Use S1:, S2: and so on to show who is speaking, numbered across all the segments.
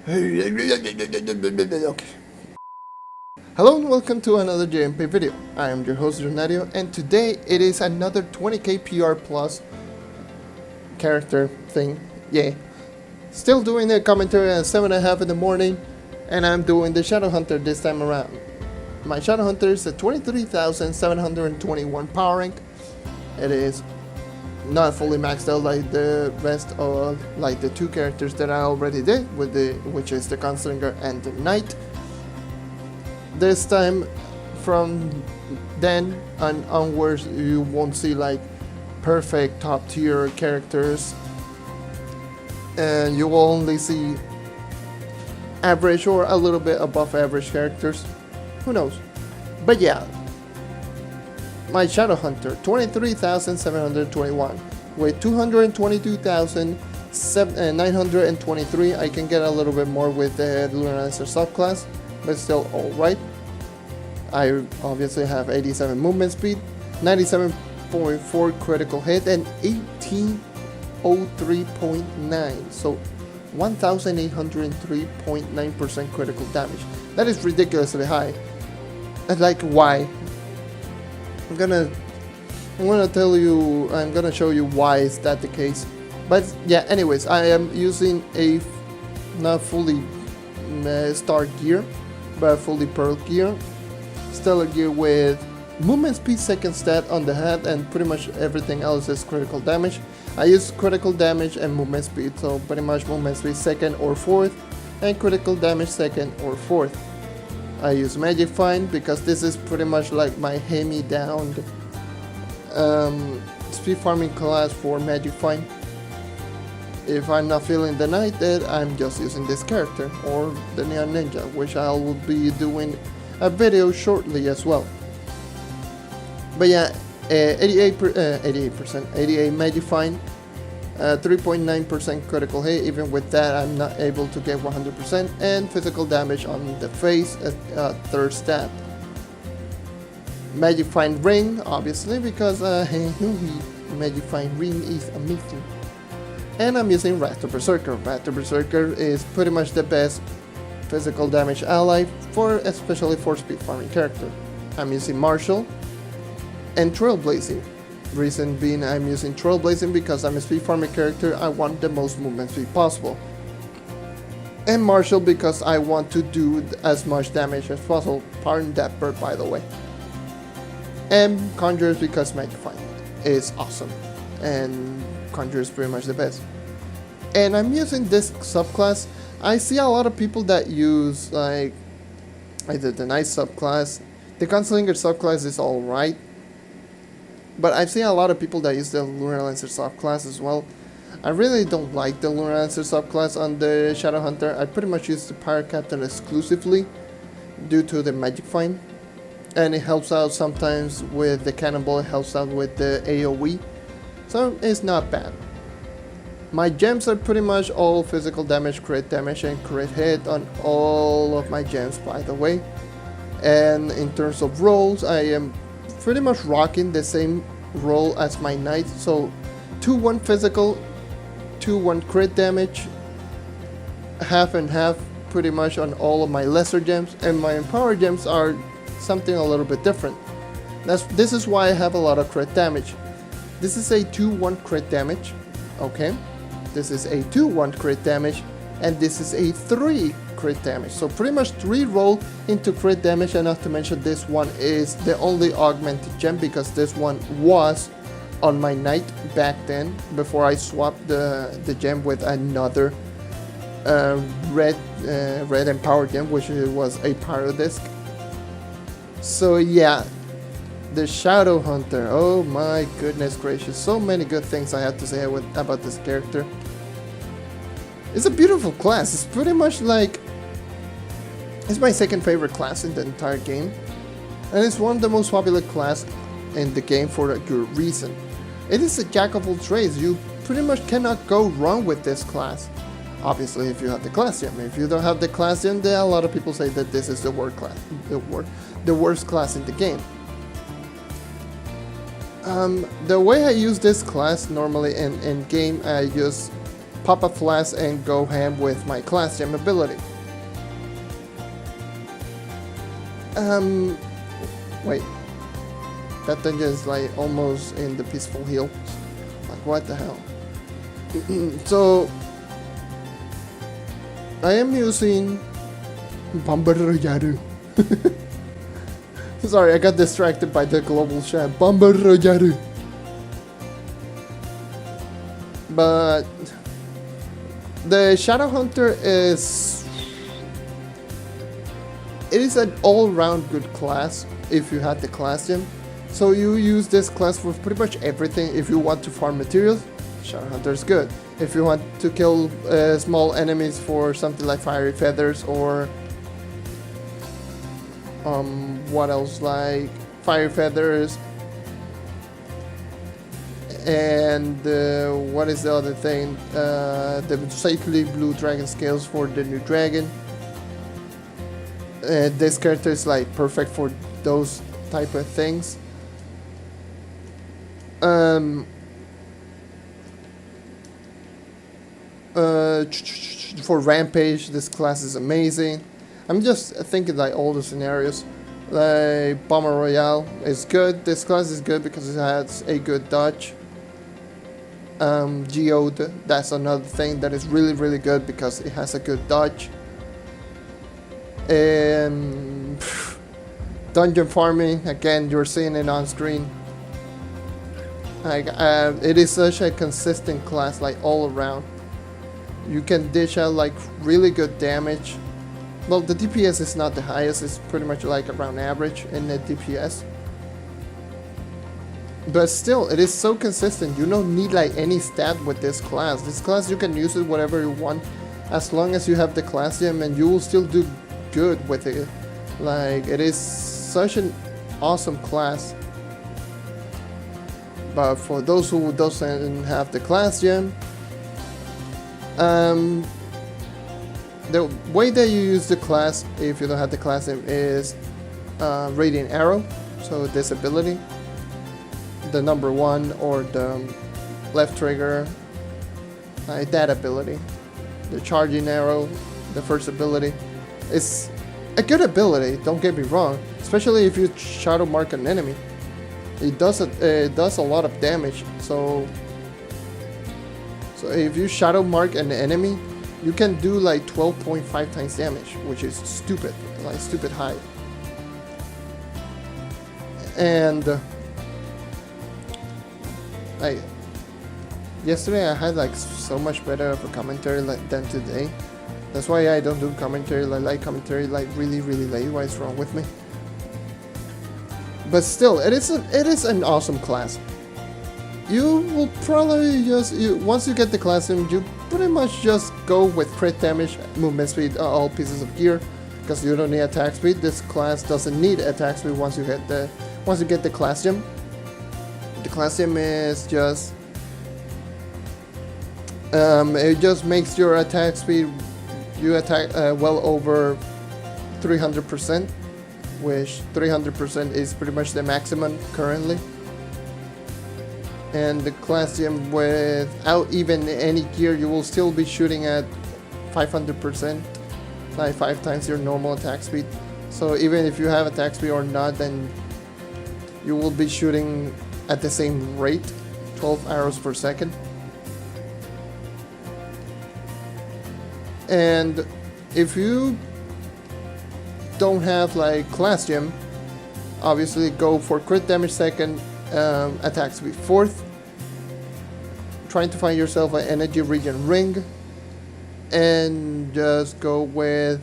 S1: Okay. Hello and welcome to another JNMG video. I am your host JonNario, and today it is another 20k PR plus character thing. Yeah. Still doing the commentary at 7:30 in the morning, and I'm doing the Shadow Hunter this time around. My Shadow Hunter is at 23,721 power rank. It is not fully maxed out like the rest of like the two characters that I already did with which is the Gunslinger and the Knight. This time from then and onwards you won't see like perfect top tier characters, and you will only see average or a little bit above average characters. Who knows? But yeah, my Shadow Hunter, 23,721 with 222,923. I can get a little bit more with the Lunar Lancer subclass, but still alright. I obviously have 87 movement speed, 97.4 critical hit, and 1803.9, so 1,803.9% critical damage. That is ridiculously high. And like, why? I'm gonna show you why is that the case. But yeah, anyways, I am using a not fully star gear, but fully pearl gear, stellar gear with movement speed second stat on the head, and pretty much everything else is critical damage. I use critical damage and movement speed, so pretty much movement speed second or fourth, and critical damage second or fourth. I use Magic Find because this is pretty much like my hand-me-down speed farming class for Magic Find. If I'm not feeling the Knight, then I'm just using this character, or the Neon Ninja, which I will be doing a video shortly as well. But yeah, 88 Magic Find, 3.9% critical hit. Even with that, I'm not able to get 100%, and physical damage on the face at third stat. Magic Find Ring, obviously, because Magic Find Ring is amazing. And I'm using Raptor Berserker. Raptor Berserker is pretty much the best physical damage ally especially for speed farming character. I'm using Martial and Trailblazing. Reason being, I'm using Trailblazing because I'm a speed farming character. I want the most movement speed possible. And Martial because I want to do as much damage as possible. Pardon that burp, by the way. And Conjurers because Magic Find is awesome, and Conjure is pretty much the best. And I'm using this subclass. I see a lot of people that use like either the Knight subclass. The Gunslinger subclass is alright, but I've seen a lot of people that use the Lunar Lancer subclass as well. I really don't like the Lunar Lancer subclass on the Shadow Hunter. I pretty much use the Pirate Captain exclusively due to the Magic Find, and it helps out sometimes with the Cannonball, it helps out with the AoE, so it's not bad. My gems are pretty much all physical damage, crit damage, and crit hit on all of my gems, by the way. And in terms of rolls, I am pretty much rocking the same roll as my Knight, so 2-1 physical, 2-1 crit damage, half and half pretty much on all of my lesser gems, and my Empower gems are something a little bit different. This is why I have a lot of crit damage. This is a 2-1 crit damage, okay? This is a 2-1 crit damage, and this is a 3 crit damage. So pretty much 3 roll into crit damage, and not to mention this one is the only augmented gem because this one was on my Knight back then before I swapped the gem with another red Empower gem, which was a Pyrodisc. So yeah, the Shadow Hunter, oh my goodness gracious, so many good things I have to say about this character. It's a beautiful class. It's pretty much like, it's my second favorite class in the entire game, and it's one of the most popular class in the game for a good reason. It is a jack of all trades. You pretty much cannot go wrong with this class. Obviously, if you have the class gem. If you don't have the class gem, then a lot of people say that this is the worst class in the game. The way I use this class normally in game, I just pop a flask and go ham with my class gem ability. Wait. That dungeon is like almost in the Peaceful Hills. Like, what the hell? So, I am using Bambaroyaru. Sorry, I got distracted by the global chat. Bambaroyaru. But the Shadow Hunter is... It is an all-round good class if you had the class gem. So you use this class for pretty much everything. If you want to farm materials, Shadow Hunter is good. If you want to kill small enemies for something like Fiery Feathers or what else, like Fire Feathers, and what is the other thing? The Safely Blue Dragon Scales for the new dragon. This character is like perfect for those type of things. For Rampage, this class is amazing. I'm just thinking like all the scenarios. Like Bomber Royale is good. This class is good because it has a good dodge. Geode, that's another thing that is really, really good because it has a good dodge. Dungeon farming, again, you're seeing it on screen. Like, it is such a consistent class, like all around. You can dish out like really good damage. Well, the DPS is not the highest, it's pretty much like around average in the DPS. But still, it is so consistent. You don't need like any stat with this class. This class, you can use it whatever you want, as long as you have the class gem, and you will still do good with it. Like, it is such an awesome class. But for those who doesn't have the class gem, the way that you use the class, if you don't have the class gem, is Radiant Arrow. So this ability, the number 1 or the left trigger, that ability. The Charging Arrow, the first ability. It's a good ability, don't get me wrong, especially if you shadow mark an enemy. It does a lot of damage. So if you shadow mark an enemy, you can do like 12.5 times damage, which is stupid, like stupid high. And like yesterday, I had like so much better of a commentary than today. That's why I don't do commentary, like commentary like really late. What is wrong with me? But still, it is an awesome class. You will probably just once you get the class gem, you pretty much just go with crit damage, movement speed, all pieces of gear, because you don't need attack speed. This class doesn't need attack speed once you get the class gem. The class gem is just it just makes your attack speed, you attack well over 300%, which 300% is pretty much the maximum currently. And the class gem, without even any gear, you will still be shooting at 500%, like 5 times your normal attack speed. So even if you have attack speed or not, then you will be shooting at the same rate, 12 arrows per second. And if you don't have like class gem, obviously go for crit damage second, attack speed fourth, trying to find yourself an energy regen ring, and just go with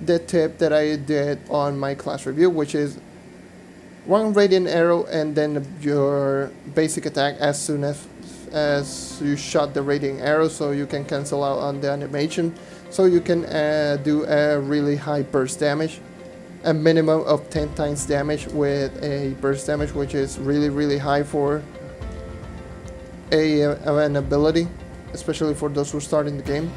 S1: the tip that I did on my class review, which is 1 radiant arrow and then your basic attack as soon as you shot the radiant arrow, so you can cancel out on the animation, so you can do a really high burst damage, a minimum of 10 times damage with a burst damage, which is really high for an ability, especially for those who are starting the game.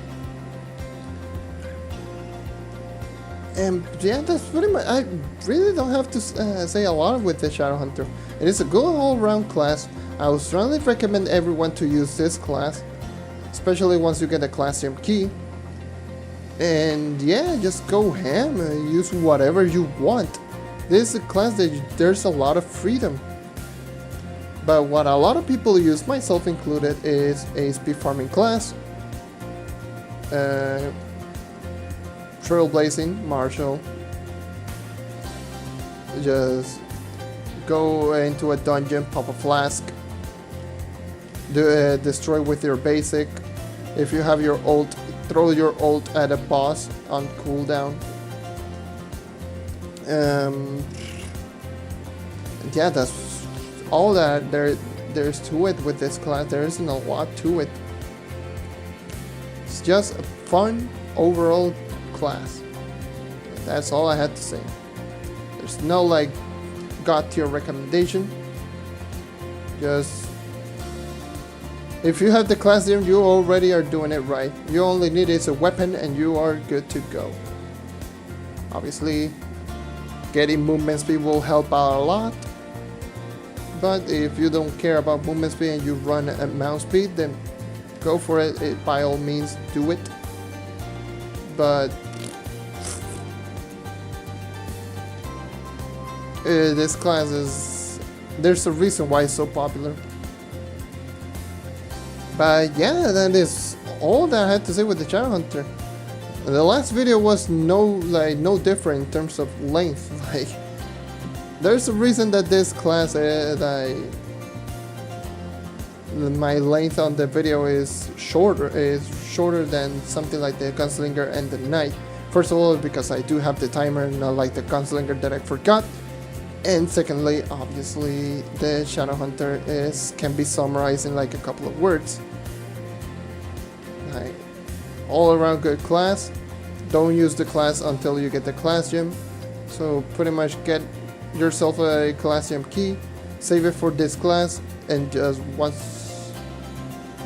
S1: And yeah, that's pretty much. I really don't have to say a lot with the Shadow Hunter. It is a good all-round class. I would strongly recommend everyone to use this class, especially once you get a classroom key. And yeah, just go ham and use whatever you want. This is a class that there's a lot of freedom. But what a lot of people use, myself included, is a speed farming class. Trailblazing, Marshall. Just go into a dungeon, pop a flask. Destroy with your basic. If you have your ult, throw your ult at a boss on cooldown. Yeah, that's all that there's to it with this class. There isn't a lot to it. It's just a fun overall class. That's all I had to say. There's no like god tier recommendation. Just if you have the class gym, you already are doing it right. You only need is a weapon and you are good to go. Obviously, getting movement speed will help out a lot. But if you don't care about movement speed and you run at mouse speed, then go for it. By all means, do it. But this class is... there's a reason why it's so popular. But yeah, that is all that I had to say with the Shadowhunter. The last video was no different in terms of length. Like, there's a reason that this class my length on the video is shorter than something like the Gunslinger and the Knight. First of all, because I do have the timer, not like the Gunslinger that I forgot. And secondly, obviously, the Shadowhunter can be summarized in like a couple of words. Like, all around good class. Don't use the class until you get the class gem. So pretty much get yourself a class gem key, save it for this class, and just once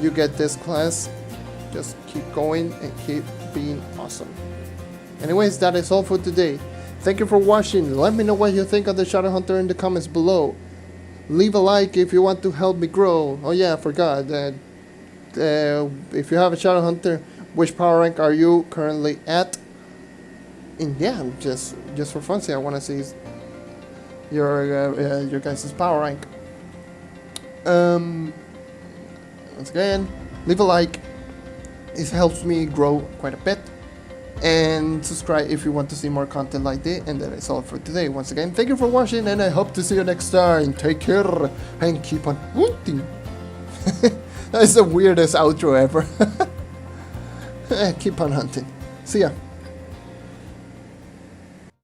S1: you get this class, just keep going and keep being awesome. Anyways, that is all for today. Thank you for watching. Let me know what you think of the Shadowhunter in the comments below. Leave a like if you want to help me grow. Oh yeah, I forgot that if you have a Shadowhunter, which power rank are you currently at? And yeah, just for fun, I want to see your guys' power rank. Once again, leave a like. It helps me grow quite a bit. And subscribe if you want to see more content like this. And that is all for today. Once again, thank you for watching, and I hope to see you next time. Take care and keep on hunting. That's the weirdest outro ever. Keep on hunting. See ya.